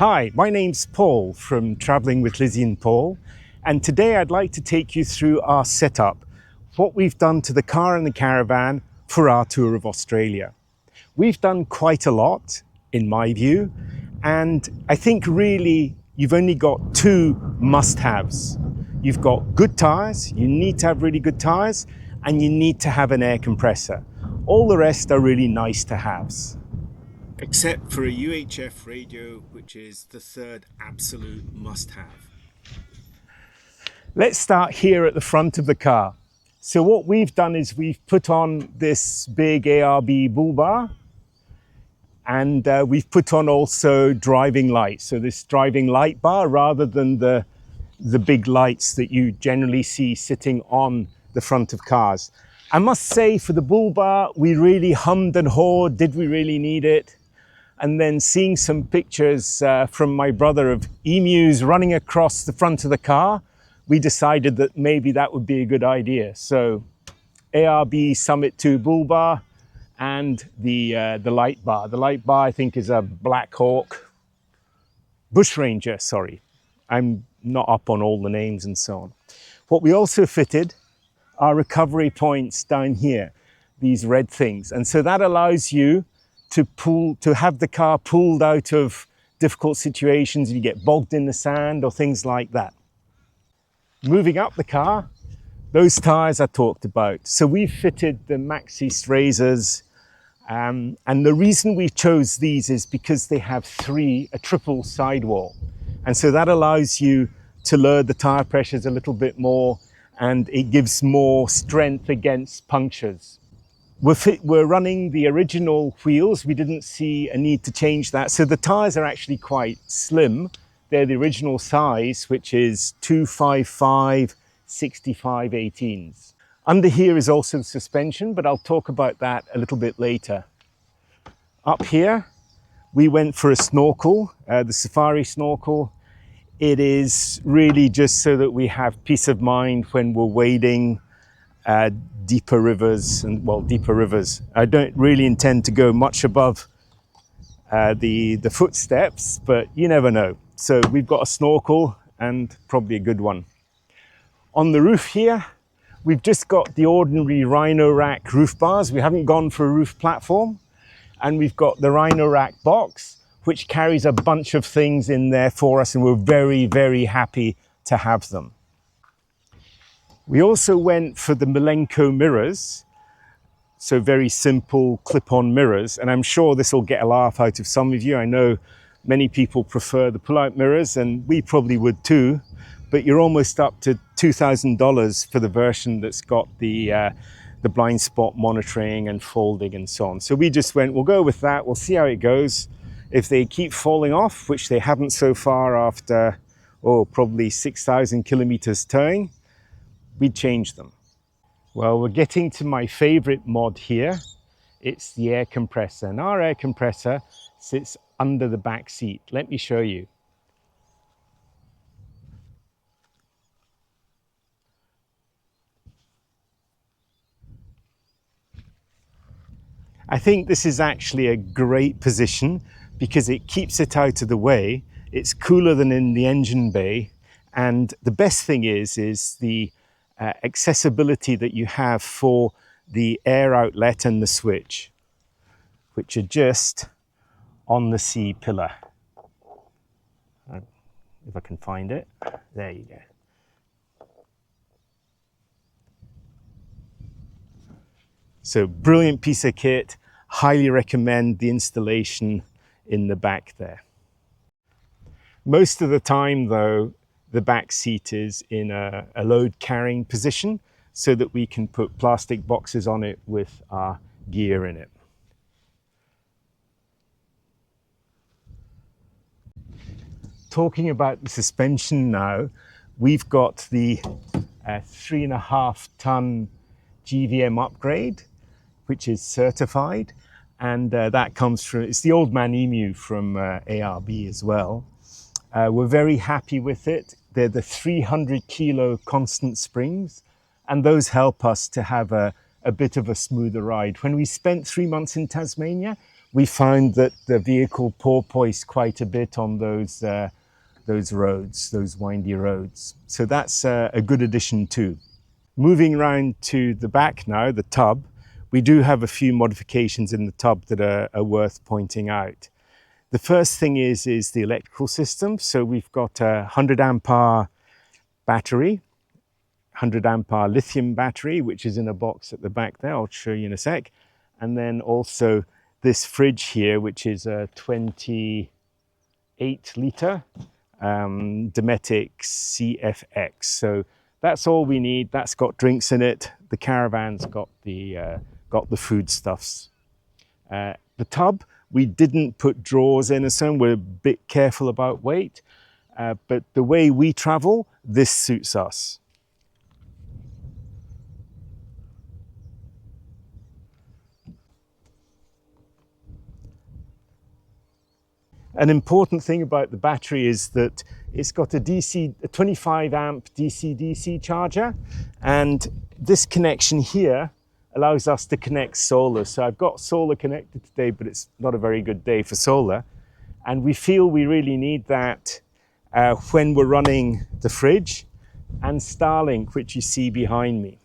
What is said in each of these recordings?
Hi, my name's Paul from Traveling with Lizzie and Paul, and today I'd like to take you through our setup, what we've done to the car and the caravan for our tour of Australia. We've done quite a lot, in my view, and I think really you've only got two must-haves. You've got good tyres, you need to have really good tyres, and you need to have an air compressor. All the rest are really nice to haves. Except for a UHF radio, which is the third absolute must-have. Let's start here at the front of the car. So what we've done is we've put on this big ARB bullbar, and we've put on also driving lights. So this driving light bar rather than the big lights that you generally see sitting on the front of cars. I must say for the bullbar, we really hummed and hawed. Did we really need it? And then seeing some pictures from my brother of emus running across the front of the car, we decided that maybe that would be a good idea. So ARB Summit 2 bull bar and the light bar. The light bar I think is a Black Hawk, Bushranger, sorry. I'm not up on all the names and so on. What we also fitted are recovery points down here, these red things. And so that allows you to have the car pulled out of difficult situations if you get bogged in the sand or things like that. Moving up the car, those tyres I talked about. So we've fitted the Maxxis Razors, and the reason we chose these is because they have a triple sidewall. And so that allows you to lower the tyre pressures a little bit more, and it gives more strength against punctures. We're running the original wheels. We didn't see a need to change that. So the tyres are actually quite slim. They're the original size, which is 255 65 18s. Under here is also the suspension, but I'll talk about that a little bit later. Up here, we went for a snorkel, the Safari snorkel. It is really just so that we have peace of mind when we're wading deeper rivers. I don't really intend to go much above the footsteps, but you never know. So we've got a snorkel and probably a good one. On the roof here, we've just got the ordinary Rhino Rack roof bars. We haven't gone for a roof platform. And we've got the Rhino Rack box, which carries a bunch of things in there for us, and we're very, very happy to have them. We also went for the Milenko mirrors, so very simple clip-on mirrors, and I'm sure this will get a laugh out of some of you. I know many people prefer the pull-out mirrors, and we probably would too, but you're almost up to $2,000 for the version that's got the blind spot monitoring and folding and so on. So we just went, we'll go with that, we'll see how it goes. If they keep falling off, which they haven't so far after, probably 6,000 kilometers towing, we'd change them. Well, we're getting to my favorite mod here. It's the air compressor. And our air compressor sits under the back seat. Let me show you. I think this is actually a great position because it keeps it out of the way. It's cooler than in the engine bay. And the best thing is the accessibility that you have for the air outlet and the switch, which are just on the C pillar. If I can find it, there you go. So brilliant piece of kit, highly recommend the installation in the back there. Most of the time though, the back seat is in a load carrying position so that we can put plastic boxes on it with our gear in it. Talking about the suspension now, we've got the 3.5 ton GVM upgrade, which is certified. And that comes from, it's the Old Man Emu from ARB as well. We're very happy with it. They're the 300 kilo constant springs, and those help us to have a bit of a smoother ride. When we spent 3 months in Tasmania, we found that the vehicle porpoised quite a bit on those roads, those windy roads. So that's a good addition too. Moving around to the back now, the tub, we do have a few modifications in the tub that are worth pointing out. The first thing is the electrical system. So we've got a 100 amp hour battery, 100 amp hour lithium battery, which is in a box at the back there. I'll show you in a sec. And then also this fridge here, which is a 28 litre Dometic CFX. So that's all we need. That's got drinks in it. The Caravan's got the foodstuffs. The tub, we didn't put drawers in or so. We're a bit careful about weight, but the way we travel, this suits us. An important thing about the battery is that it's got a 25 amp DC-DC charger, and this connection here allows us to connect solar. So I've got solar connected today, but it's not a very good day for solar. And we feel we really need that when we're running the fridge and Starlink, which you see behind me.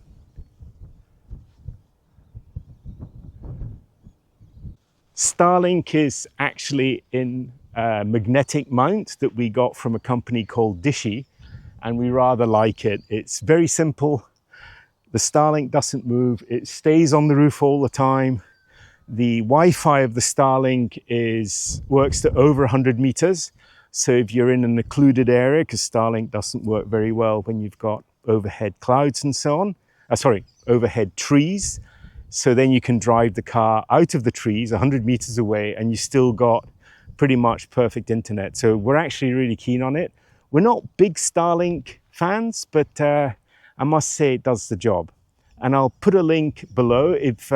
Starlink is actually in a magnetic mount that we got from a company called Dishy, and we rather like it. It's very simple. The Starlink doesn't move. It stays on the roof all the time. The Wi-Fi of the Starlink works to over 100 meters. So if you're in an occluded area, because Starlink doesn't work very well when you've got overhead clouds and so on, overhead trees. So then you can drive the car out of the trees 100 meters away and you still got pretty much perfect internet. So we're actually really keen on it. We're not big Starlink fans, but I must say it does the job. And I'll put a link below. If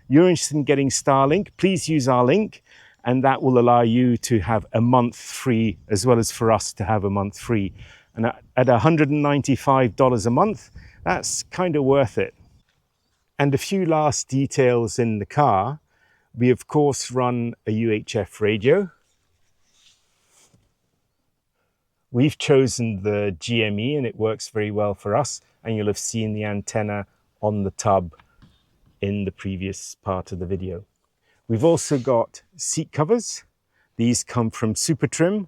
you're interested in getting Starlink, please use our link, and that will allow you to have a month free, as well as for us to have a month free. And at $195 a month, that's kind of worth it. And a few last details in the car. We of course run a UHF radio. We've chosen the GME and it works very well for us. And you'll have seen the antenna on the tub in the previous part of the video. We've also got seat covers. These come from Super Trim,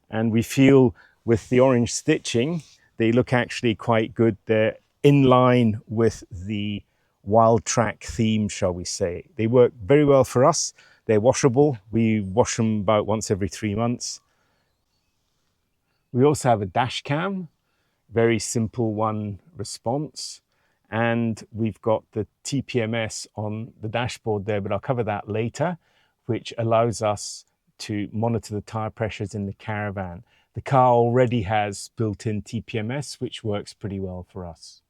and we feel with the orange stitching, they look actually quite good. They're in line with the Wild Track theme, shall we say. They work very well for us. They're washable. We wash them about once every 3 months. We also have a dash cam, very simple one response. And we've got the TPMS on the dashboard there, but I'll cover that later, which allows us to monitor the tire pressures in the Caravan. The car already has built-in TPMS, which works pretty well for us.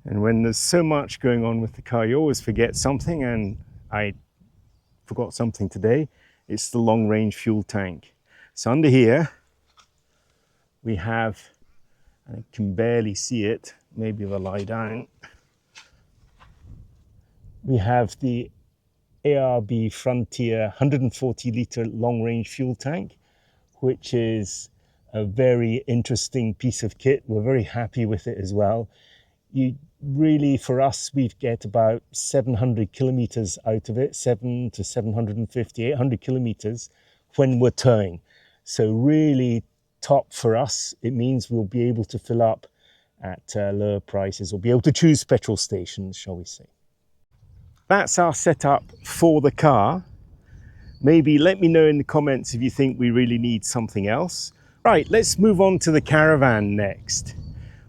And when there's so much going on with the car, you always forget something, and I forgot something today. It's the long-range fuel tank. So under here, we have, I can barely see it, maybe if I lie down, we have the ARB Frontier 140 litre long-range fuel tank, which is a very interesting piece of kit. We're very happy with it as well. Really, for us, we get about 700 kilometers out of it, 7 to 750, 800 kilometers when we're towing. So really top for us. It means we'll be able to fill up at lower prices, or be able to choose petrol stations, shall we say. That's our setup for the car. Maybe let me know in the comments if you think we really need something else. Right, let's move on to the Caravan next.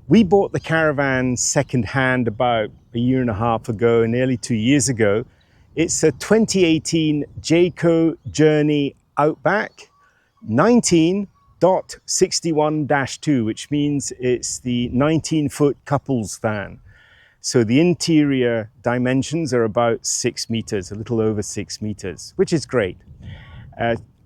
We bought the Caravan second-hand about a year and a half ago, nearly 2 years ago. It's a 2018 Jayco Journey Outback 19.61-2, which means it's the 19-foot couples van. So the interior dimensions are about 6 meters, a little over 6 meters, which is great.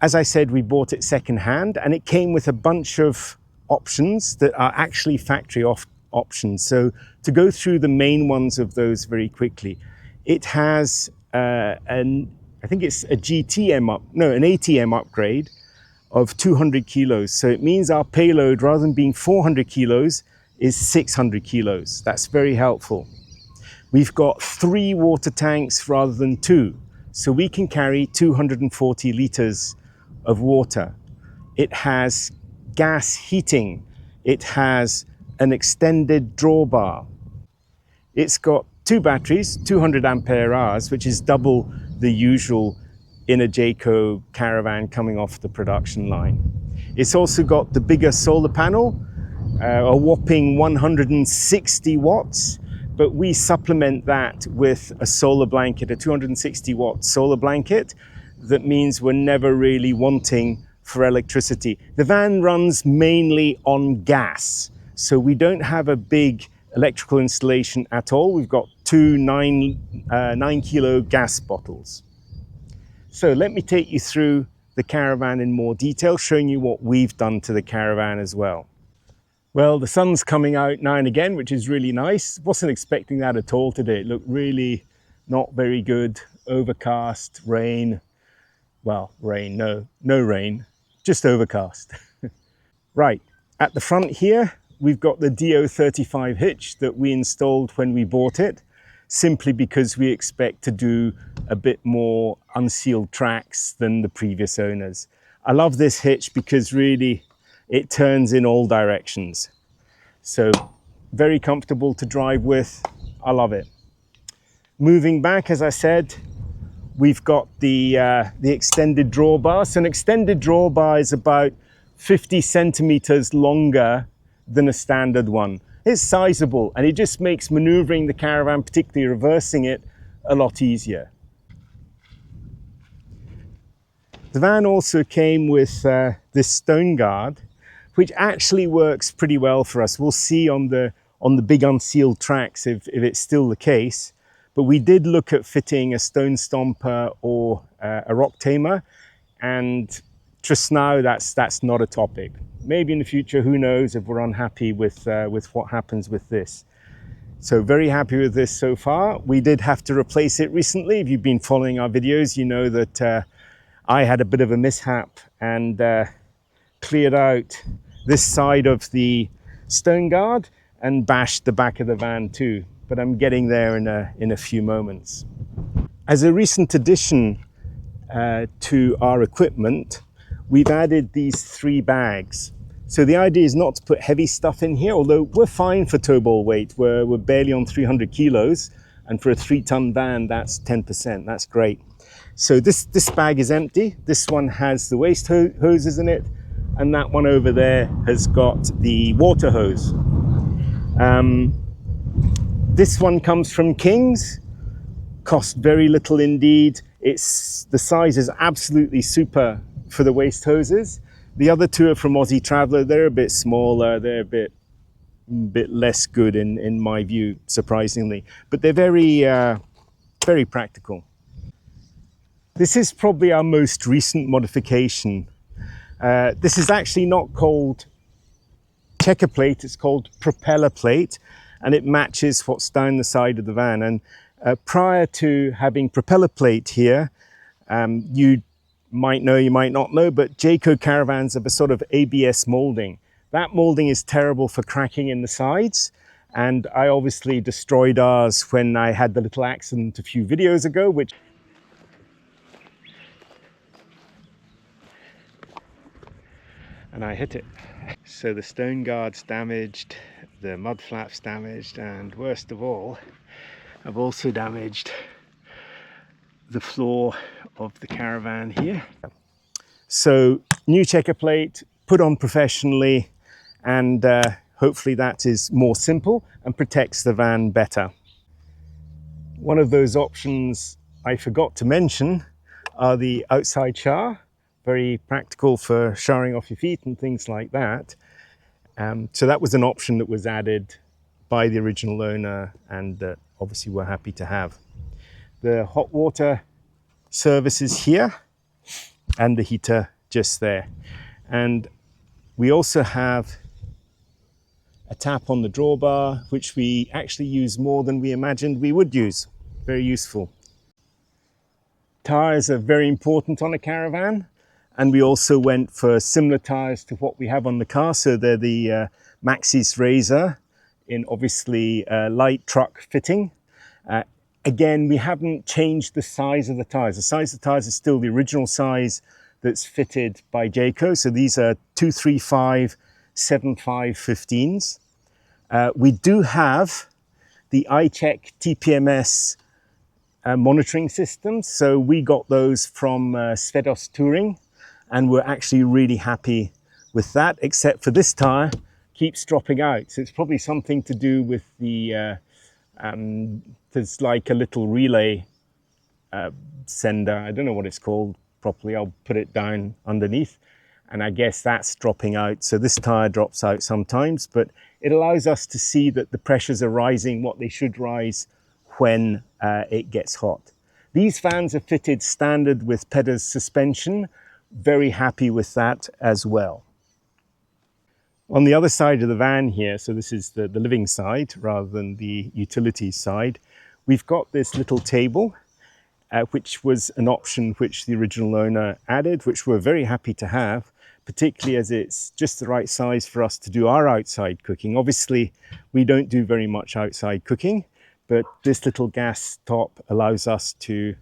As I said, we bought it second-hand, and it came with a bunch of options that are actually factory options. So to go through the main ones of those very quickly, it has an I think it's a an ATM upgrade of 200 kilos. So it means our payload, rather than being 400 kilos, is 600 kilos. That's very helpful. We've got 3 water tanks rather than 2. So we can carry 240 liters of water. It has gas heating. It has an extended drawbar. It's got 2 batteries, 200 ampere hours, which is double the usual in a Jayco Caravan coming off the production line. It's also got the bigger solar panel, a whopping 160 watts, but we supplement that with a solar blanket, a 260 watt solar blanket. That means we're never really wanting for electricity. The van runs mainly on gas, so we don't have a big electrical installation at all. We've got 2 9 kilo gas bottles. So let me take you through the Caravan in more detail, showing you what we've done to the Caravan as well. Well, the sun's coming out now and again, which is really nice. Wasn't expecting that at all today. It looked really not very good. Overcast, rain. Well, rain, no rain, just overcast. Right, at the front here, we've got the DO35 hitch that we installed when we bought it, simply because we expect to do a bit more unsealed tracks than the previous owners. I love this hitch because really it turns in all directions. So very comfortable to drive with. I love it. Moving back, as I said, we've got the extended drawbar. So an extended drawbar is about 50 centimeters longer than a standard one. It's sizable, and it just makes maneuvering the Caravan, particularly reversing it, a lot easier. The van also came with this stone guard, which actually works pretty well for us. We'll see on the big unsealed tracks if it's still the case. But we did look at fitting a stone stomper or a rock tamer, and just now that's not a topic. Maybe in the future, who knows, if we're unhappy with what happens with this. So very happy with this so far. We did have to replace it recently. If you've been following our videos, you know that I had a bit of a mishap and cleared out this side of the stone guard and bashed the back of the van too. But I'm getting there in a few moments. As a recent addition to our equipment, we've added these 3 bags. So the idea is not to put heavy stuff in here, although we're fine for tow ball weight. We're barely on 300 kilos, and for a 3-ton van, that's 10%. That's great. So this bag is empty. This one has the waste hoses in it, and that one over there has got the water hose. This one comes from King's, cost very little indeed. The size is absolutely super for the waste hoses. The other 2 are from Aussie Traveller. They're a bit smaller, they're a bit less good in my view, surprisingly, but they're very practical. This is probably our most recent modification. This is actually not called checker plate, it's called propeller plate, and it matches what's down the side of the van. And prior to having propeller plate here, you might know, you might not know, but Jayco Caravans have a sort of ABS molding. That molding is terrible for cracking in the sides, and I obviously destroyed ours when I had the little accident a few videos ago, and I hit it. So the stone guard's damaged, the mud flap's damaged, and worst of all, I've also damaged the floor of the Caravan here. So new checker plate, put on professionally, and hopefully that is more simple and protects the van better. One of those options I forgot to mention are the outside shower. Very practical for showering off your feet and things like that. So that was an option that was added by the original owner, and obviously we're happy to have. The hot water service is here, and the heater just there. And we also have a tap on the drawbar, which we actually use more than we imagined we would use. Very useful. Tyres are very important on a Caravan, and we also went for similar tyres to what we have on the car. So they're the Maxxis Razor in obviously light truck fitting. Again, we haven't changed the size of the tyres. The size of the tyres is still the original size that's fitted by Jayco. So these are 235 75 15s. We do have the iCheck TPMS monitoring systems. So we got those from Svedos Touring, and we're actually really happy with that, except for this tire keeps dropping out. So it's probably something to do with the, there's like a little relay sender. I don't know what it's called properly. I'll put it down underneath. And I guess that's dropping out. So this tire drops out sometimes, but it allows us to see that the pressures are rising what they should rise when it gets hot. These fans are fitted standard with Pedder's suspension. Very happy with that as well. On the other side of the van here, so this is the living side rather than the utility side, we've got this little table, which was an option which the original owner added, which we're very happy to have, particularly as it's just the right size for us to do our outside cooking. Obviously, we don't do very much outside cooking, but this little gas top allows us to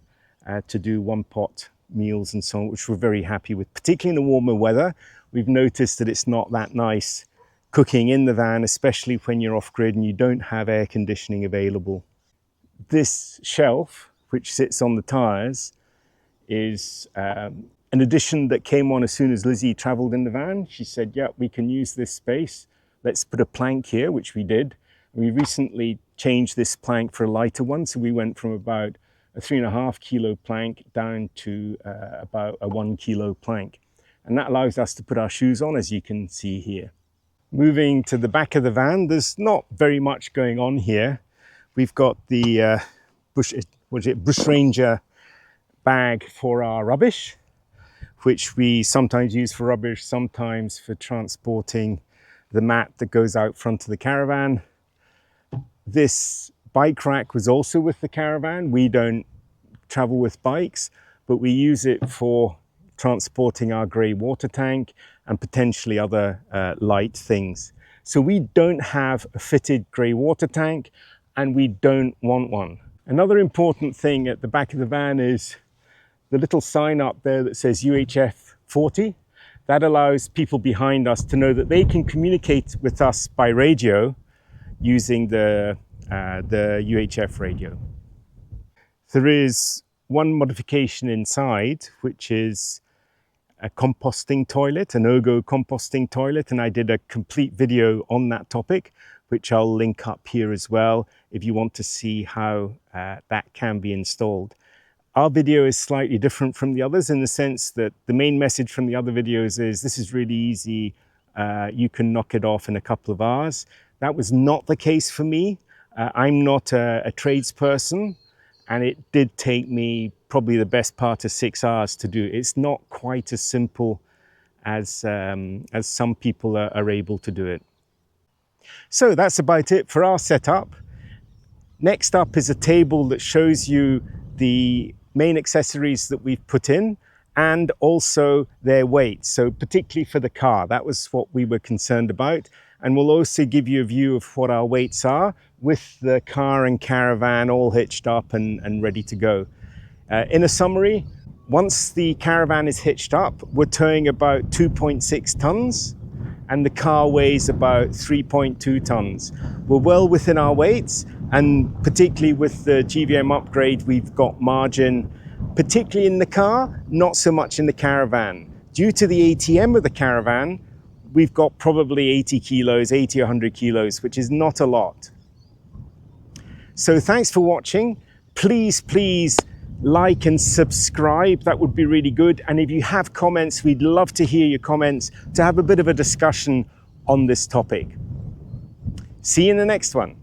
do one pot meals and so on, which we're very happy with, particularly in the warmer weather. We've noticed that it's not that nice cooking in the van, especially when you're off grid and you don't have air conditioning available. This shelf, which sits on the tyres, is an addition that came on as soon as Lizzie travelled in the van. She said, yeah, we can use this space. Let's put a plank here, which we did. We recently changed this plank for a lighter one. So we went from about a 3.5 kilo plank down to about a 1 kilo plank. And that allows us to put our shoes on, as you can see here. Moving to the back of the van, there's not very much going on here. We've got the Bush Ranger bag for our rubbish, which we sometimes use for rubbish, sometimes for transporting the mat that goes out front of the Caravan. This bike rack was also with the Caravan. We don't travel with bikes, but we use it for transporting our grey water tank and potentially other light things. So we don't have a fitted grey water tank, and we don't want one. Another important thing at the back of the van is the little sign up there that says UHF 40. That allows people behind us to know that they can communicate with us by radio using the UHF radio. There is one modification inside, which is a composting toilet, an Ogo composting toilet, and I did a complete video on that topic, which I'll link up here as well if you want to see how that can be installed. Our video is slightly different from the others in the sense that the main message from the other videos is this is really easy, you can knock it off in a couple of hours. That was not the case for me. I'm not a tradesperson, and it did take me probably the best part of 6 hours to do. It's not quite as simple as some people are able to do it. So that's about it for our setup. Next up is a table that shows you the main accessories that we've put in and also their weight. So particularly for the car, that was what we were concerned about. And we'll also give you a view of what our weights are with the car and Caravan all hitched up and ready to go. In a summary, once the Caravan is hitched up, we're towing about 2.6 tons and the car weighs about 3.2 tons. We're well within our weights, and particularly with the GVM upgrade, we've got margin, particularly in the car, not so much in the Caravan. Due to the ATM of the Caravan, we've got probably 80 kilos, 80 or 100 kilos, which is not a lot. So thanks for watching. Please like and subscribe. That would be really good. And if you have comments, we'd love to hear your comments to have a bit of a discussion on this topic. See you in the next one.